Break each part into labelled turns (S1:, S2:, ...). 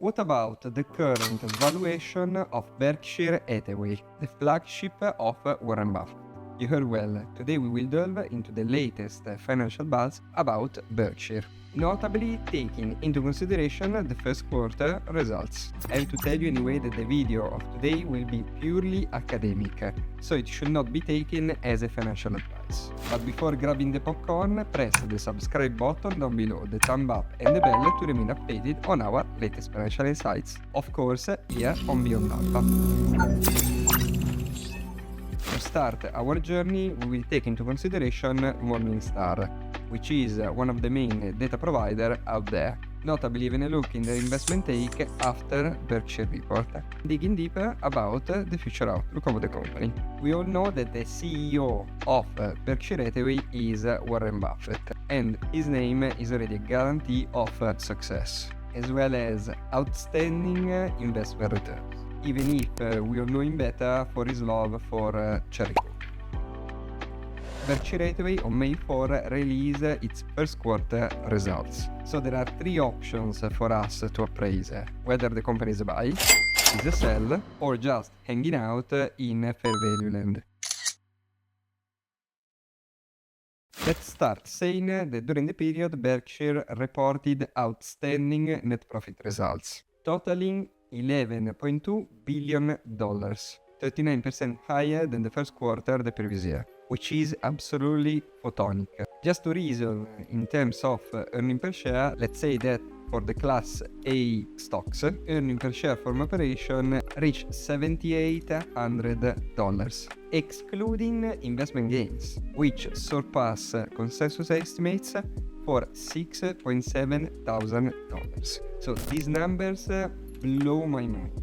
S1: What about the current valuation of Berkshire Hathaway, the flagship of Warren Buffett? You heard well, today we will delve into the latest financial buzz about Berkshire, notably taking into consideration the first quarter results. I have to tell you anyway that the video of today will be purely academic, so it should not be taken as a financial advice. But before grabbing the popcorn, press the subscribe button down below, the thumb up and the bell to remain updated on our latest financial insights. Of course, here on Beyond Alpha. To start our journey, we will take into consideration Morningstar, which is one of the main data providers out there, notably even a look in their investment take after Berkshire report, digging deeper about the future outlook of the company. We all know that the CEO of Berkshire Hathaway is Warren Buffett, and his name is already a guarantee of success, as well as outstanding investment returns, even if we all know him better for his love for cherry coke. Berkshire Hathaway on May 4 released its first quarter results. So there are three options for us to appraise whether the company is a buy, is a sell, or just hanging out in fair value land. Let's start saying that during the period Berkshire reported outstanding net profit results, totaling $11.2 billion, 39% higher than the first quarter the previous year, which is absolutely photonic. Just to reason in terms of earning per share, let's say that for the Class A stocks, earning per share from operation reached $7,800, excluding investment gains, which surpass consensus estimates for $6,700. So these numbers blow my mind,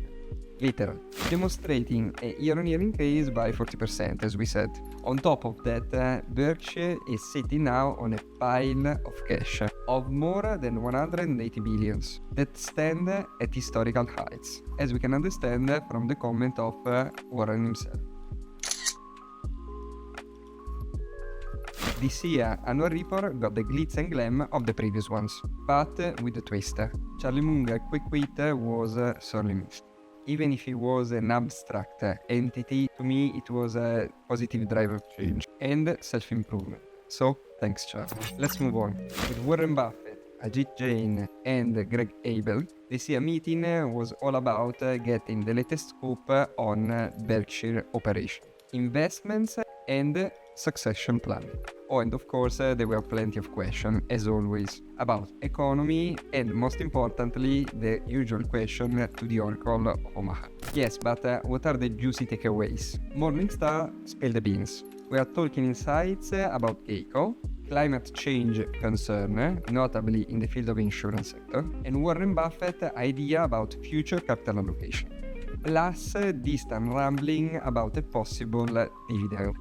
S1: literally, demonstrating a year-on-year increase by 40%, as we said. On top of that, Berkshire is sitting now on a pile of cash of more than 180 billions that stand at historical heights, as we can understand from the comment of Warren himself. This year annual report got the glitz and glam of the previous ones, but with a twist. Charlie Munger quick quit was sorely missed. Even if it was an abstract entity, to me it was a positive driver of change and self-improvement. So, thanks Charlie. Let's move on. With Warren Buffett, Ajit Jain and Greg Abel, this year meeting was all about getting the latest scoop on Berkshire operation, investments and succession planning. Oh, and of course, there were plenty of questions, as always, about economy and, most importantly, the usual question to the Oracle of Omaha. Yes, but what are the juicy takeaways? Morningstar spilled the beans. We are talking insights about Geico, climate change concern, notably in the field of insurance sector, and Warren Buffett idea about future capital allocation, plus distant rambling about a possible dividend.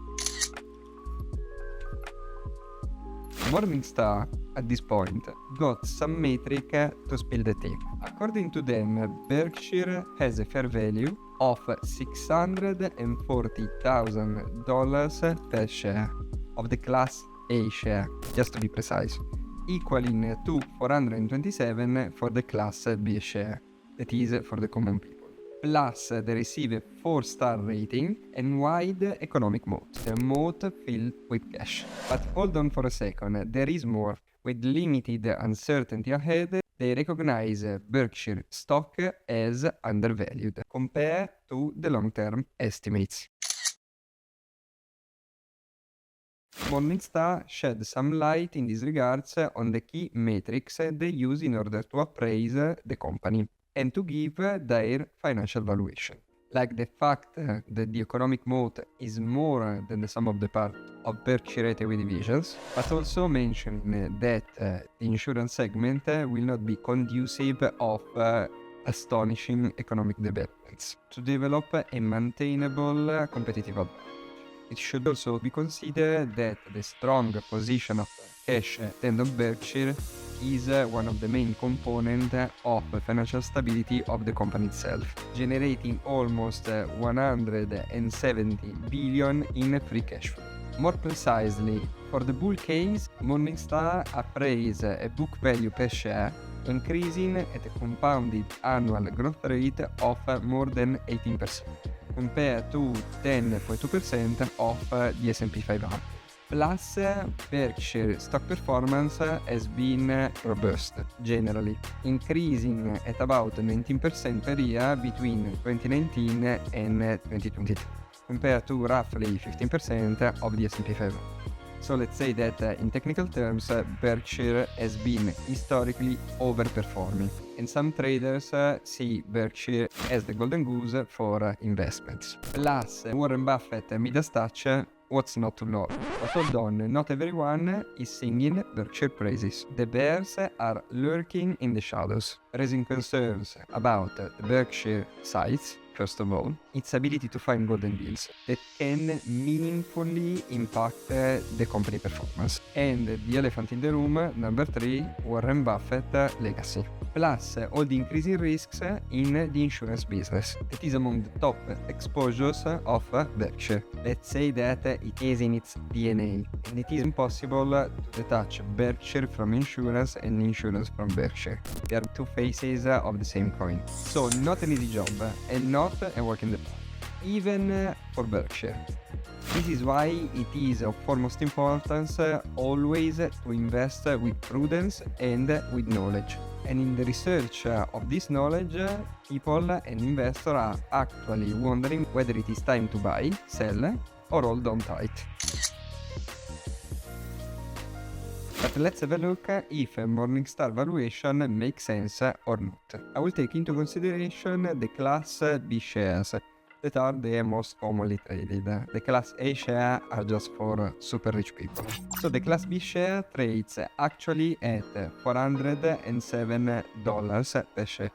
S1: Morningstar, at this point, got some metric to spill the tea. According to them, Berkshire has a fair value of $640,000 per share of the Class A share, just to be precise, equaling to 427 for the Class B share, that is for the common people. Plus, they receive a 4-star rating and wide economic moat, the moat filled with cash. But hold on for a second, there is more. With limited uncertainty ahead, they recognize Berkshire stock as undervalued compared to the long-term estimates. Morningstar shed some light in these regards on the key metrics they use in order to appraise the company and to give their financial valuation, like the fact that the economic moat is more than the sum of the parts of Berkshire Hathaway divisions, but also mentioning that the insurance segment will not be conducive of astonishing economic developments to develop a maintainable competitive advantage. It should also be considered that the strong position of cash at the end of Berkshire is one of the main components of financial stability of the company itself, generating almost 170 billion in free cash flow. More precisely, for the bull case, Morningstar appraised a book value per share increasing at a compounded annual growth rate of more than 18%, compared to 10.2% of the S&P 500. Plus, Berkshire stock performance has been robust, generally, increasing at about 19% per year between 2019 and 2022, compared to roughly 15% of the S&P 500. So let's say that in technical terms, Berkshire has been historically overperforming, and some traders see Berkshire as the golden goose for investments. Plus, Warren Buffett Midas touch, what's not to love? But hold on, not everyone is singing Berkshire praises. The bears are lurking in the shadows, raising concerns about the Berkshire size. First of all, its ability to find golden deals that can meaningfully impact the company performance. And the elephant in the room, number 3, Warren Buffett legacy. Plus, all the increasing risks in the insurance business. That is among the top exposures of Berkshire. Let's say that it is in its DNA, and it is impossible to detach Berkshire from insurance and insurance from Berkshire. They are two faces of the same coin. So not an easy job, and not a work in the park, even for Berkshire. This is why it is of foremost importance always to invest with prudence and with knowledge. And in the research of this knowledge, people and investors are actually wondering whether it is time to buy, sell, or hold on tight. But let's have a look if a Morningstar valuation makes sense or not. I will take into consideration the Class B shares that are the most commonly traded. The Class A share are just for super rich people. So the Class B share trades actually at $407 per share,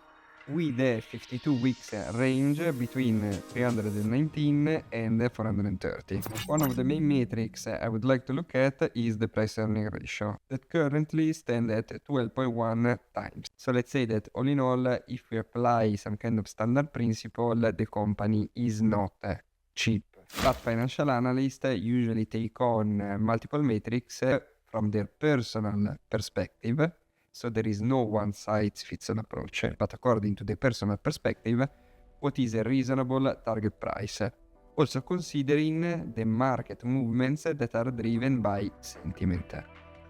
S1: with a 52 weeks range between 319 and 430. One of the main metrics I would like to look at is the price-earning ratio, that currently stands at 12.1 times. So let's say that all in all, if we apply some kind of standard principle, the company is not cheap. But financial analysts usually take on multiple metrics from their personal perspective. So there is no one-size-fits-all approach, but according to the personal perspective, what is a reasonable target price? Also considering the market movements that are driven by sentiment,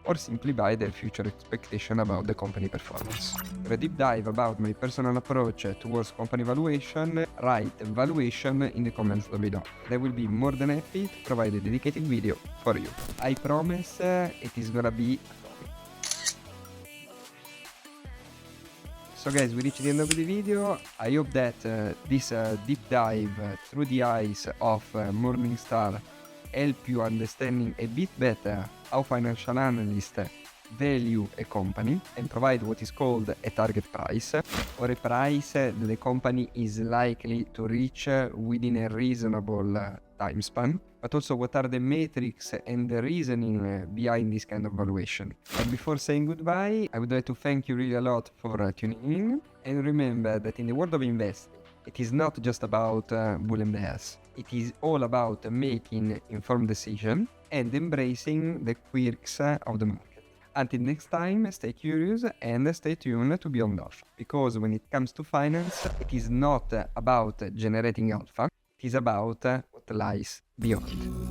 S1: or simply by their future expectation about the company performance. For a deep dive about my personal approach towards company valuation, write valuation in the comments below. I will be more than happy to provide a dedicated video for you. I promise it is gonna be. So guys, we reached the end of the video. I hope that this deep dive through the eyes of Morningstar help you understanding a bit better how financial analysts value a company and provide what is called a target price, or a price that the company is likely to reach within a reasonable time span, but also what are the metrics and the reasoning behind this kind of valuation. But before saying goodbye, I would like to thank you really a lot for tuning in, and remember that in the world of investing, it is not just about bull and bears. It is all about making informed decisions and embracing the quirks of the market. Until next time, stay curious and stay tuned to Beyond Alpha, because when it comes to finance, it is not about generating alpha, it is about what lies beyond.